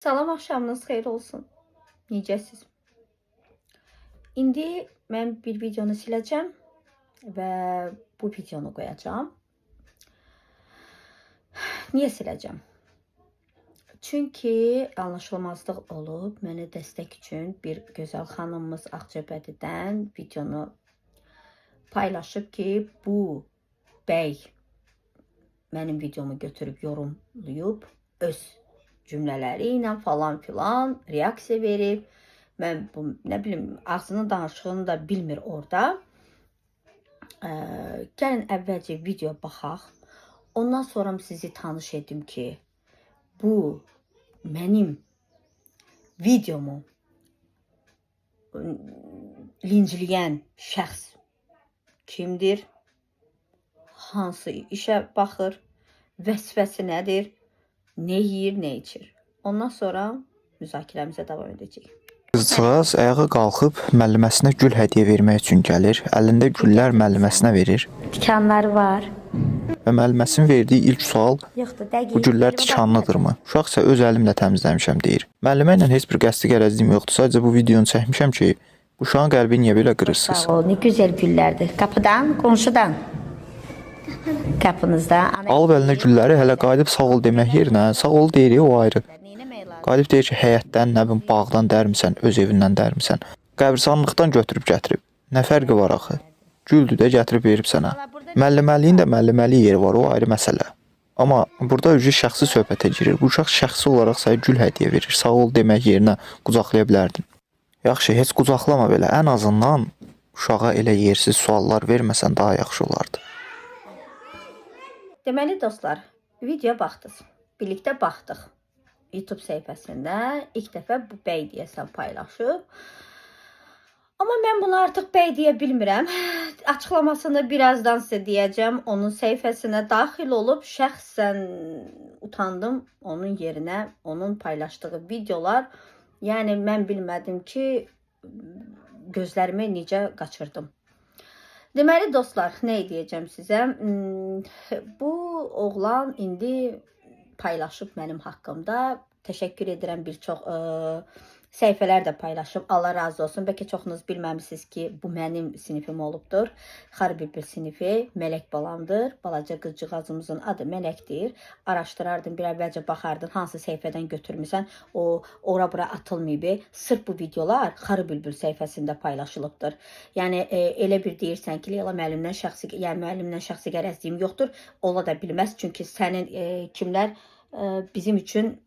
Salam, axşamınız xeyir olsun. Necəsiz? İndi mən bir videonu siləcəm və bu videonu qoyacağam. Niyə siləcəm? Çünki anlaşılmazlıq olub. Mənə dəstək üçün bir gözəl xanımımız Ağcabədidən videonu paylaşıb ki, bu bəy mənim videomu götürüb yorumlayıb öz cümlələri ilə falan filan reaksiya verib. Mən bu, nə bilim, ağzının danışığını da bilmir orada. Gəlin əvvəlcə video baxaq. Ondan sonra sizi tanış edim ki, bu mənim videomu lincləyən şəxs kimdir? Hansı işə baxır? Vəzifəsi nədir? Nə yeyir, nə içir? Ondan sonra müzakirəmizə davam edəcəyik. Qızcığaz ayağa qalxıb müəlliməsinə gül hədiyyə vermək üçün gəlir. Əlində güllər müəlliməsinə verir. Tikanları var. Və müəlliməsinin verdiyi ilk sual Yoxdur, dəqiq. bu güllər tikanlıdırmı? Uşaq isə öz əlimlə təmizləmişəm deyir. Müəllimə ilə heç bir qəsdi qərəzliyim yoxdur. Sadəcə bu videonu çəkmişəm ki, bu uşağın qəlbini niyə belə qırırsınız? Sağ ol, nə gözəl güllərdir. Qapıdan, qonşudan. Qapınızda. Alıb əlinə gülləri hələ qayıdıb sağ ol demək yerinə sağ ol deyirik, o ayrı. Qalib deyir ki, həyətdən, nə bilim, bağdan dərmisən, öz evindən dərmisən. Qəbirstanlıqdan götürüb gətirib. Nə fərqi var axı? Güldür də gətirib verib sənə. Müəlliməliyin də müəlliməli yeri var, o ayrı məsələ. Amma burada şəxsi söhbətə girir. Bu uşaq şəxsi olaraq sənə gül hədiyyə verir. Sağ ol demək yerinə qucaqlaya bilərdin. Yaxşı, heç qucaqlama belə. Ən azından uşağa elə yersiz suallar verməsən daha yaxşı olardı. Deməli dostlar, videoya baxdınız. Birlikdə baxdıq. YouTube səhifəsində ilk dəfə bu bəy deyəsən paylaşıb. Amma mən bunu artıq bəy deyə bilmirəm. Açıqlamasını birazdan sizə deyəcəm. Onun səhifəsinə daxil olub şəxsən utandım onun yerinə, onun paylaşdığı videolar. Yəni mən bilmədim ki, gözlərimi necə qaçırdım. Deməli dostlar, nə deyəcəm sizə? Bu oğlan indi paylaşıb mənim haqqımda. Təşəkkür edirəm, bir çox səhifələr də paylaşıb. Allah razı olsun. Bəlkə çoxunuz bilməmisiniz ki, bu mənim sinifim olubdur. Xarı bülbül sinifi, Mələk balamdır. Balaca qızcığazımızın adı Mələkdir. Araşdırardın, bir əvvəlcə baxardın, hansı səhifədən götürmüsən, o ora-bura atılmayıb. Sırf bu videolar Xarı bülbül səhifəsində paylaşılıbdır. Yəni elə bir deyirsən ki, Leyla müəllimdən şəxsi qərəzliyim yoxdur. Ola da bilməz, çünki sənin kimlər bizim üçün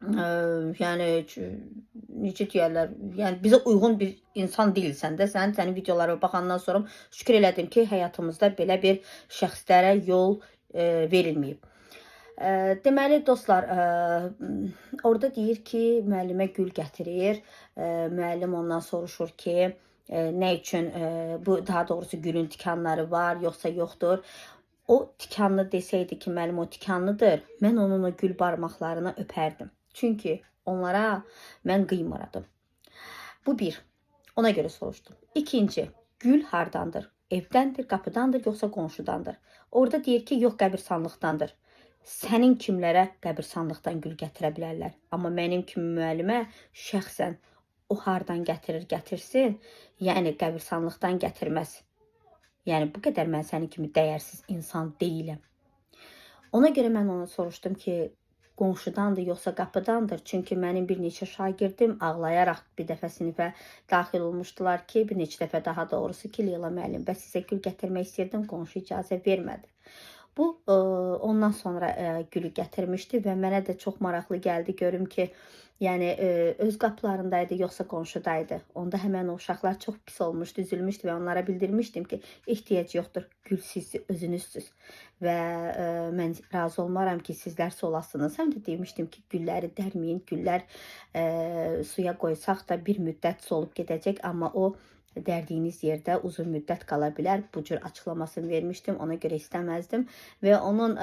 yəni necə deyirlər, yəni bizə uyğun bir insan deyilsən də, sənin videolara baxandan sonra şükür elədim ki, həyatımızda belə bir şəxslərə yol verilməyib. Deməli dostlar, orada deyir ki, müəllimə gül gətirir. Müəllim ondan soruşur ki, nə üçün bu, daha doğrusu gülün tikanları var, yoxsa yoxdur. O tikanlı desəydi ki, müəllim o tikanlıdır, mən onun o gül barmaqlarına öpərdim. Çünki onlara mən qıymıradım. Bu bir. Ona görə soruşdum. İkinci, gül hardandır? Evdəndir, qapıdandır, yoxsa qonşudandır? Orada deyir ki, yox, qəbirstanlıqdandır. Sənin kimlərə qəbirstanlıqdan gül gətirə bilərlər. Amma mənim kimi müəllimə şəxsən o hardan gətirir, gətirsin, yəni qəbirstanlıqdan gətirməz. Yəni bu qədər mən sənin kimi dəyərsiz insan deyiləm. Ona görə mən ona soruşdum ki, qonşudandır yoxsa qapıdandır. Çünki mənim bir neçə şagirdim ağlayaraq bir dəfə sinifə daxil olmuşdular ki, bir neçə dəfə daha doğrusu ki, Leyla müəllim, bəs sizə gül gətirmək istəyirdim, qonşu icazə vermədi. Bu ondan sonra gülü gətirmişdi və mənə də çox maraqlı gəldi. Görüm ki, yəni öz qapılarındaydı yoxsa qonşudaydı. Onda həmən o uşaqlar çox pis olmuşdu, üzülmüşdü və onlara bildirmişdim ki, ehtiyac yoxdur, gül siz özünüzsüz. Və mən razı olmaram ki, sizlər solasınız. Həm də demişdim ki, gülləri dərməyin, güllər suya qoysaq da bir müddət solub gedəcək, amma o dərdiyiniz yerdə uzun müddət qala bilər. Bu cür açıqlamasını vermişdim, ona görə istəməzdim. Və onun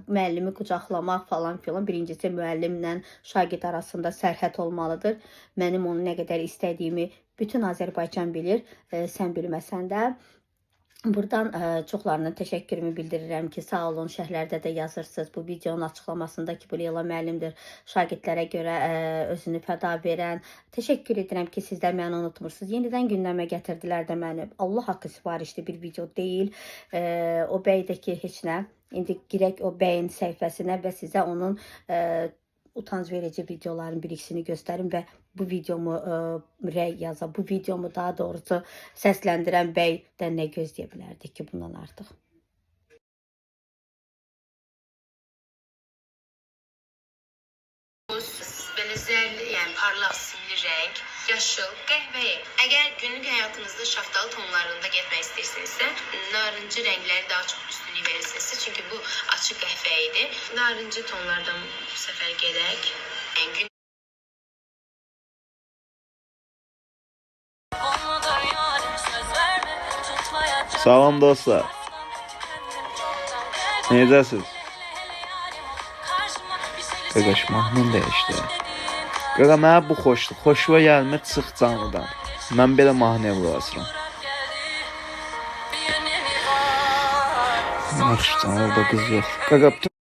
müəllimi qucaqlamaq falan filan, birincisi müəllimlə şagird arasında sərhəd olmalıdır. Mənim onu nə qədər istədiyimi bütün Azərbaycan bilir, sən bilməsən də. Buradan çoxlarına təşəkkürümü bildirirəm ki, sağ olun, şərhlərdə də yazırsınız. Bu videonun açıqlamasındakı bu Leyla müəllimdir. Şagirdlərə görə özünü fəda verən. Təşəkkür edirəm ki, sizlər məni unutmursunuz. Yenidən gündəmə gətirdilər də məni. Allah haqqı sifarişli bir video deyil. O bəy də ki, heç nə. İndi girək o bəyin səhifəsinə və sizə onun utanc verici videoların bir ikisini göstərim və bu videomu rəy yaza, bu videomu daha doğrusu səsləndirən bəydən nə gözləyə bilərdik ki, bundan artıq. Belə zərli, yəni parlaq simli rəng, yaşıl, qəhvəyi. Əgər günlük həyatınızda şaftalı tonlarında getmək istəyirsinizsə, narıncı rəngləri daha çox üstünlük verirsinizsə, çünki bu açıq qəhvəyidir. Narıncı tonlardan bu səfər gedək. Yəni Salam dostlar. Necəsiz? Qaqaş mahnım dəyişdi. Qaqa mənə bu xoşdur. Xoşuma gəlmir, çıx canlıdan. Mən belə mahnıya bulaşıram. Yaxşı can, orada qız yox. Qaqa bütün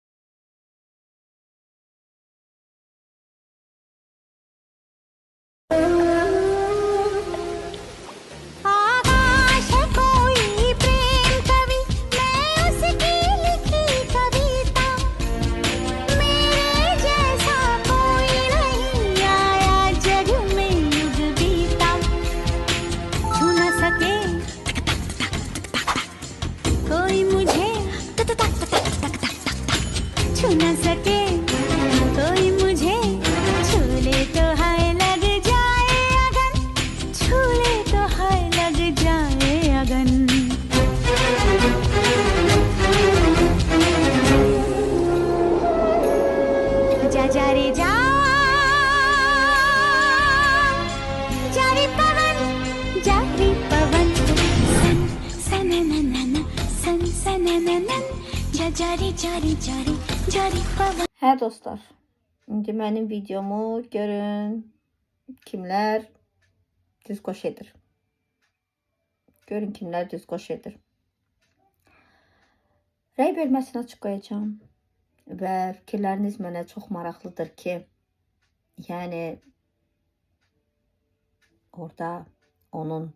छू न सके कोई मुझे, छू ले तो हाय लग जाए अगन, छू ले तो हाय लग जाए अगन। जा जा रे जा, जा रे पवन, जा रे पवन, सन सनननन, सन सनननन, जा जा रे जा रे जा रे जा रे पवन। Hə dostlar, indi mənim videomu görün, kimlər düz qoş edir. Görün kimlər düz qoş edir. Rəy bölməsini açıq qoyacağım və fikirləriniz mənə çox maraqlıdır ki, yəni orada onun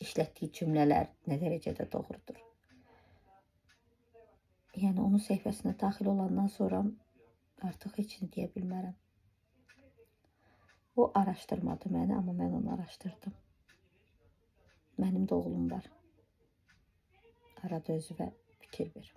işlətdiyi cümlələr nə dərəcədə doğrudur. Yəni onun səhifəsinə daxil olandan sonra artıq heç nə deyə bilmərəm. O araşdırmadı məni, amma mən onu araşdırdım. Mənim də oğlum var. Arada özü və fikir ver.